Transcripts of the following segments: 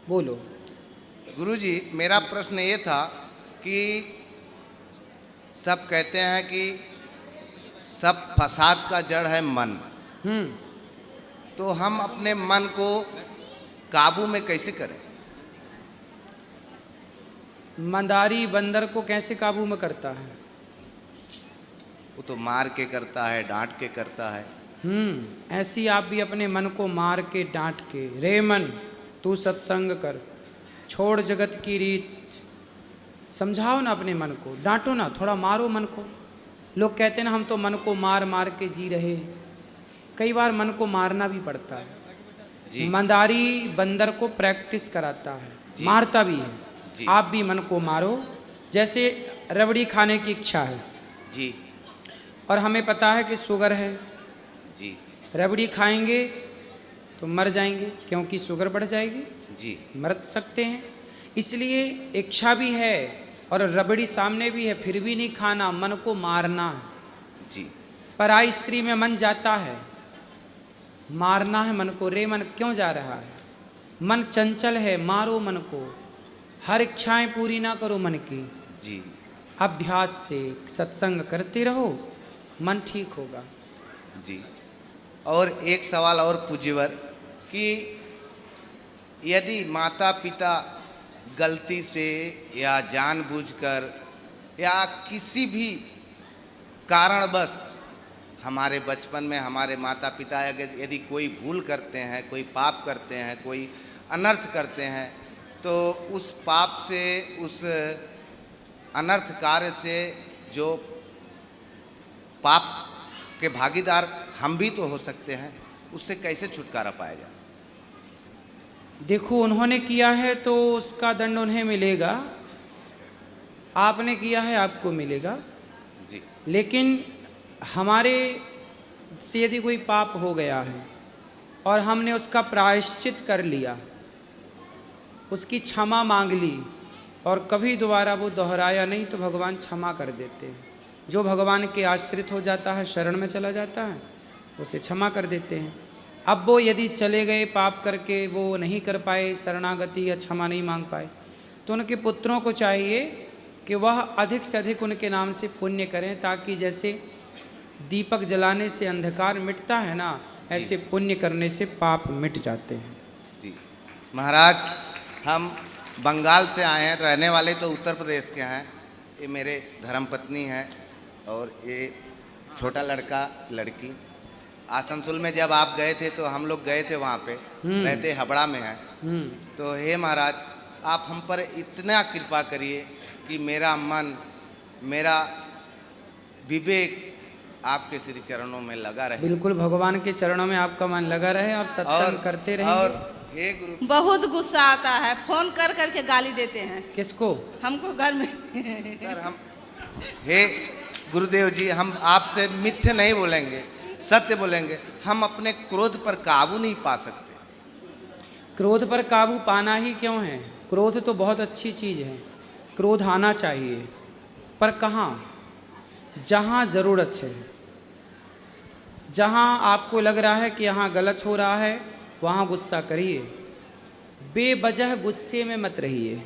बोलो। गुरुजी, मेरा प्रश्न ये था कि सब कहते हैं कि सब फसाद का जड़ है मन, तो हम अपने मन को काबू में कैसे करें? मंदारी बंदर को कैसे काबू में करता है? वो तो मार के करता है, डांट के करता है। ऐसी आप भी अपने मन को मार के डांट के, रे मन तू सत्संग कर, छोड़ जगत की रीत, समझाओ ना अपने मन को, डांटो ना, थोड़ा मारो मन को। लोग कहते हैं ना हम तो मन को मार मार के जी रहे, कई बार मन को मारना भी पड़ता है जी। मंदारी बंदर को प्रैक्टिस कराता है, मारता भी है जी। आप भी मन को मारो। जैसे रबड़ी खाने की इच्छा है जी, और हमें पता है कि शुगर है जी, रबड़ी खाएंगे तो मर जाएंगे, क्योंकि शुगर बढ़ जाएगी जी, मर सकते हैं। इसलिए इच्छा भी है और रबड़ी सामने भी है, फिर भी नहीं खाना, मन को मारना है जी। पराई स्त्री में मन जाता है, मारना है मन को। रे मन क्यों जा रहा है? मन चंचल है, मारो मन को। हर इच्छाएं पूरी ना करो मन की जी। अभ्यास से सत्संग करते रहो, मन ठीक होगा जी। और एक सवाल और पूज्यवर कि यदि माता पिता गलती से या जानबूझकर या किसी भी कारणवश हमारे बचपन में हमारे माता पिता यदि कोई भूल करते हैं, कोई पाप करते हैं, कोई अनर्थ करते हैं, तो उस पाप से, उस अनर्थ कार्य से जो पाप के भागीदार हम भी तो हो सकते हैं, उससे कैसे छुटकारा पाया जाए? देखो, उन्होंने किया है तो उसका दंड उन्हें मिलेगा, आपने किया है आपको मिलेगा जी। लेकिन हमारे से यदि कोई पाप हो गया है और हमने उसका प्रायश्चित कर लिया, उसकी क्षमा मांग ली और कभी दोबारा वो दोहराया नहीं, तो भगवान क्षमा कर देते हैं। जो भगवान के आश्रित हो जाता है, शरण में चला जाता है, उसे क्षमा कर देते हैं। अब वो यदि चले गए पाप करके, वो नहीं कर पाए शरणागति या क्षमा नहीं मांग पाए, तो उनके पुत्रों को चाहिए कि वह अधिक से अधिक उनके नाम से पुण्य करें, ताकि जैसे दीपक जलाने से अंधकार मिटता है ना, ऐसे पुण्य करने से पाप मिट जाते हैं जी। महाराज, हम बंगाल से आए हैं, रहने वाले तो उत्तर प्रदेश के हैं। ये मेरे धर्मपत्नी हैं और ये छोटा लड़का लड़की। आसनसोल में जब आप गए थे तो हम लोग गए थे, वहाँ पे रहते हबड़ा में हैं। तो हे महाराज, आप हम पर इतना कृपा करिए कि मेरा मन, मेरा विवेक आपके श्री चरणों में लगा रहे। बिल्कुल, भगवान के चरणों में आपका मन लगा रहे और सत्संग करते रहेंगे। और हे गुरु, बहुत गुस्सा आता है, फोन कर करके गाली देते हैं। किसको? हमको घर में। सर, हम हे गुरुदेव जी, हम आपसे मिथ्य नहीं बोलेंगे, सत्य बोलेंगे। हम अपने क्रोध पर काबू नहीं पा सकते। क्रोध पर काबू पाना ही क्यों है? क्रोध तो बहुत अच्छी चीज़ है, क्रोध आना चाहिए, पर कहाँ? जहाँ ज़रूरत है, जहाँ आपको लग रहा है कि यहाँ गलत हो रहा है, वहाँ गुस्सा करिए, बेवजह गुस्से में मत रहिए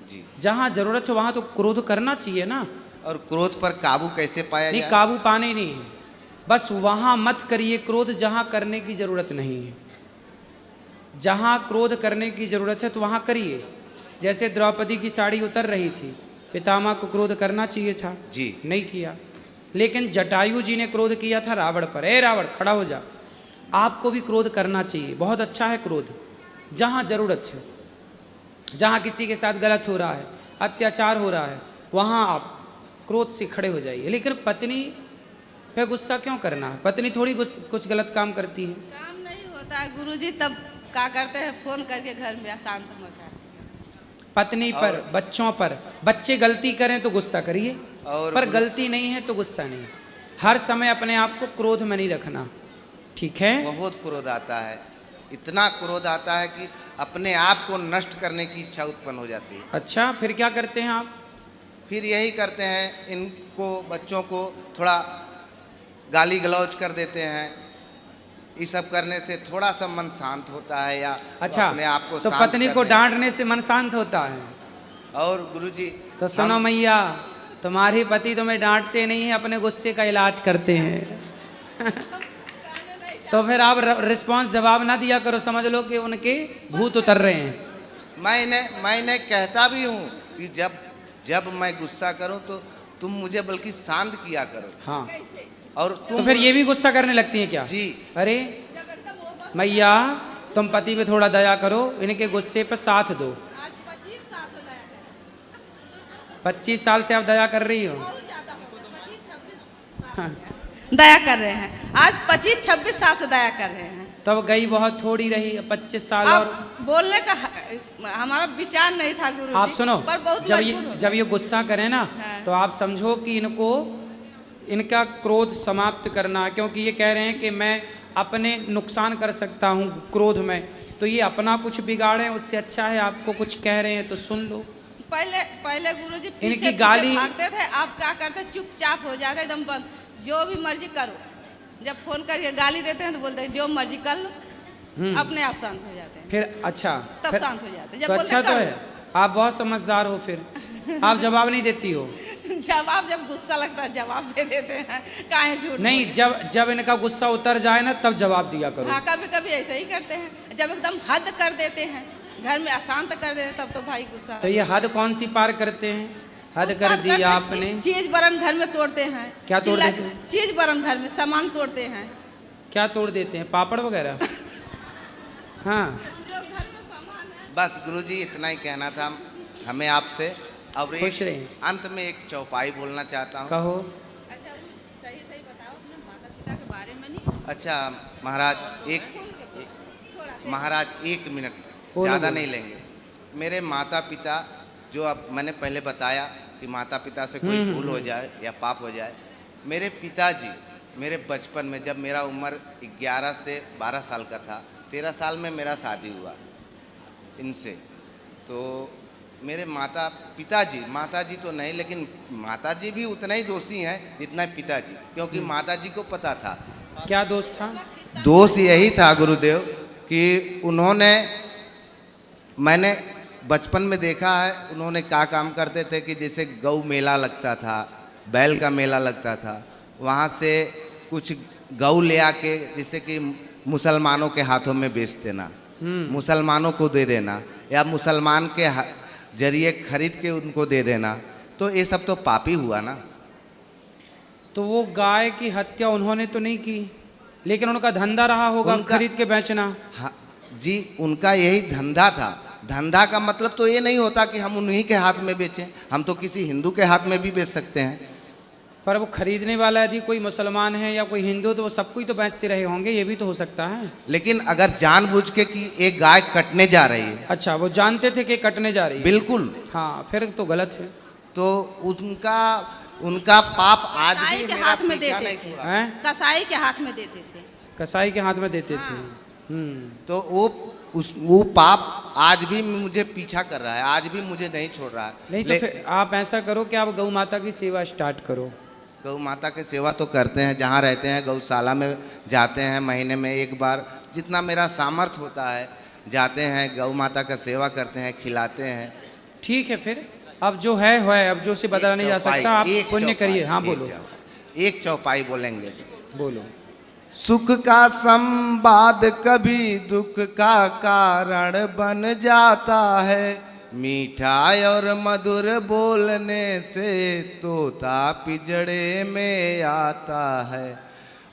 जी। जहाँ ज़रूरत है वहाँ तो क्रोध करना चाहिए ना। और क्रोध पर काबू कैसे पाया नहीं, जाए? काबू पाने नहीं है, बस वहाँ मत करिए क्रोध जहाँ करने की ज़रूरत नहीं है। जहाँ क्रोध करने की ज़रूरत है तो वहाँ करिए। जैसे द्रौपदी की साड़ी उतर रही थी, पितामह को क्रोध करना चाहिए था जी, नहीं किया। लेकिन जटायु जी ने क्रोध किया था रावण पर, ए रावण खड़ा हो जा। आपको भी क्रोध करना चाहिए, बहुत अच्छा है क्रोध। जहाँ ज़रूरत है, जहाँ किसी के साथ गलत हो रहा है, अत्याचार हो रहा है, वहाँ आप क्रोध से खड़े हो जाइए। लेकिन पत्नी पे गुस्सा क्यों करना है? पत्नी थोड़ी कुछ गलत काम करती है। काम नहीं होता है गुरुजी, तब क्या करते हैं, फोन करके घर में अशांत मचा। पत्नी पर, बच्चों पर, बच्चे गलती करें तो गुस्सा करिए, पर गलती नहीं है तो गुस्सा नहीं। हर समय अपने आप को क्रोध में नहीं रखना, ठीक है? बहुत क्रोध आता है, इतना क्रोध आता है कि अपने आप को नष्ट करने की इच्छा उत्पन्न हो जाती है। अच्छा, फिर क्या करते हैं आप? फिर यही करते हैं, इनको बच्चों को थोड़ा गाली गलौज कर देते हैं, ये सब करने से थोड़ा सा मन शांत होता है, या अच्छा, अपने आप को तो शांत पत्नी को करने- डांटने से मन शांत होता है। और गुरुजी तो सुनो हम- मैया, तुम्हारे पति तुम्हें डांटते नहीं है, अपने गुस्से का इलाज करते हैं। तो फिर आप रिस्पांस जवाब ना दिया करो, समझ लो कि उनके भूत उतर रहे हैं। मैंने कहता भी हूँ कि जब मैं गुस्सा करूँ तो तुम मुझे बल्कि शांत किया करो। हाँ, और तुम तो फिर ये भी गुस्सा करने लगती हैं क्या? जी। अरे मैया, तुम पति पे थोड़ा दया करो, इनके गुस्से पे साथ दो। आज 25 साल से दया कर 25 साल से आप दया कर रही हो। बहुत ज्यादा हो गया, 25-26 हाँ, दया कर रहे हैं। आज 25-26 साल से दया कर रहे हैं। तब गई बहुत थोड़ी रही, 25 साल अब और। बोलने का हमारा विचार नहीं था गुरु आप सुनो, पर बहुत जब ये गुस्सा करें ना, हाँ। तो आप समझो कि इनका क्रोध समाप्त करना है, क्योंकि ये कह रहे हैं कि मैं अपने नुकसान कर सकता हूँ क्रोध में, तो ये अपना कुछ बिगाड़े, उससे अच्छा है आपको कुछ कह रहे हैं तो सुन लो। पहले गुरुजी इनकी पीछे गाली- भागते थे, आप क्या करते, चुपचाप हो जाते एकदम बंद, जो भी मर्जी करो। जब फोन करके गाली देते हैं तो बोलते हैं जो मर्जी कर लो, अपने आप शांत हो जाते हैं। फिर अच्छा, तब फिर- शांत हो जाते हैं। जब तो बोलते अच्छा तो करो। है, आप बहुत समझदार हो। फिर आप जवाब नहीं देती हो? जवाब जब गुस्सा लगता है जवाब दे देते हैं, काहे झूठ नहीं, बोले। जब इनका गुस्सा उतर जाए ना, तब जवाब दिया करो। हाँ, कभी कभी ऐसे ही करते हैं, जब एकदम हद कर देते हैं, घर में अशांत कर देते हैं, तब तो भाई गुस्सा। तो ये हद कौन सी पार करते हैं? हद कर दी आपने। चीज बरन घर में तोड़ते हैं। क्या तोड़ देते हैं? चीज बरन घर में सामान तोड़ते हैं। क्या तोड़ देते हैं? पापड़ वगैरह? हाँ, जो घर में सामान है। बस गुरुजी इतना ही कहना था हमें आपसे। और खुश रहिए। अंत में एक चौपाई बोलना चाहता हूँ। कहो। अच्छा, सही सही बताओ अपने माता पिता के बारे में। नहीं अच्छा महाराज, थोड़ा सा महाराज 1 मिनट बोलो, ज़्यादा बोलो। नहीं लेंगे। मेरे माता पिता, जो अब मैंने पहले बताया कि माता पिता से कोई भूल हो जाए या पाप हो जाए, मेरे पिताजी मेरे बचपन में, जब मेरा उम्र 11 से 12 साल का था, 13 साल में मेरा शादी हुआ इनसे। तो मेरे माताजी तो नहीं, लेकिन माताजी भी उतना ही दोषी हैं जितना पिताजी, क्योंकि माताजी को पता था। क्या दोस्त था? दोष यही था गुरुदेव कि मैंने बचपन में देखा है, उन्होंने क्या काम करते थे कि जैसे गौ मेला लगता था, बैल का मेला लगता था, वहाँ से कुछ गौ ले आके जैसे कि मुसलमानों के हाथों में बेच देना, मुसलमानों को दे देना, या मुसलमान के जरिए खरीद के उनको दे देना, तो ये सब तो पापी हुआ ना। तो वो गाय की हत्या उन्होंने तो नहीं की, लेकिन उनका धंधा रहा होगा खरीद के बेचना। हाँ जी, उनका यही धंधा था। धंधा का मतलब तो ये नहीं होता कि हम उन्हीं के हाथ में बेचें, हम तो किसी हिंदू के हाथ में भी बेच सकते हैं। पर वो खरीदने वाला यदि कोई मुसलमान है या कोई हिंदू, तो वो सबको ही तो बेचते रहे होंगे, ये भी तो हो सकता है। लेकिन अगर जानबूझ के कि एक गाय कटने जा रही है, अच्छा, वो जानते थे कि कटने जा रही है। बिल्कुल, हाँ, फिर तो गलत है। तो उनका पाप आज कसाई भी के मेरा हाथ में पीछा देते नहीं थे। छोड़ा। हैं? कसाई के हाथ में देते थे। कसाई के हाथ में देते थे। हाँ। तो वो पाप आज भी मुझे पीछा कर रहा है, आज भी मुझे नहीं छोड़ रहा है। नहीं तो फिर आप ऐसा करो कि आप गौ माता की सेवा स्टार्ट करो। गौ माता की सेवा तो करते हैं, जहाँ रहते हैं गौशाला में जाते हैं, महीने में एक बार जितना मेरा सामर्थ्य होता है जाते हैं, गौ माता का सेवा करते हैं, खिलाते हैं। ठीक है, फिर अब जो है, अब जो से बदला नहीं जा सकता, आप पुण्य करिए। हाँ, बोलो। एक चौपाई बोलेंगे। बोलो। सुख का संवाद कभी दुख का कारण बन जाता है, मीठा और मधुर बोलने से तोता पिंजड़े में आता है,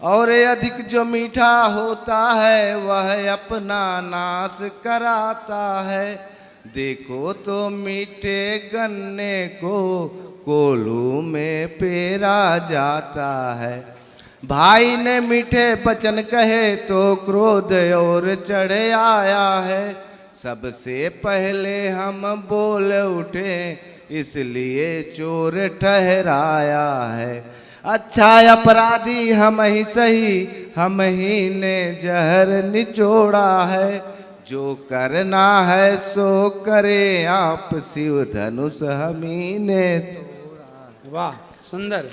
और अधिक जो मीठा होता है वह अपना नाश कराता है। देखो तो मीठे गन्ने को कोल्हू में पेरा जाता है। भाई ने मीठे वचन कहे तो क्रोध और चढ़ आया है, सबसे पहले हम बोल उठे इसलिए चोर ठहराया है। अच्छा अपराधी हम ही सही, हम ही ने जहर निचोड़ा है, जो करना है सो करे आप, शिव धनुष हम ही ने तोड़ा। वाह, सुंदर।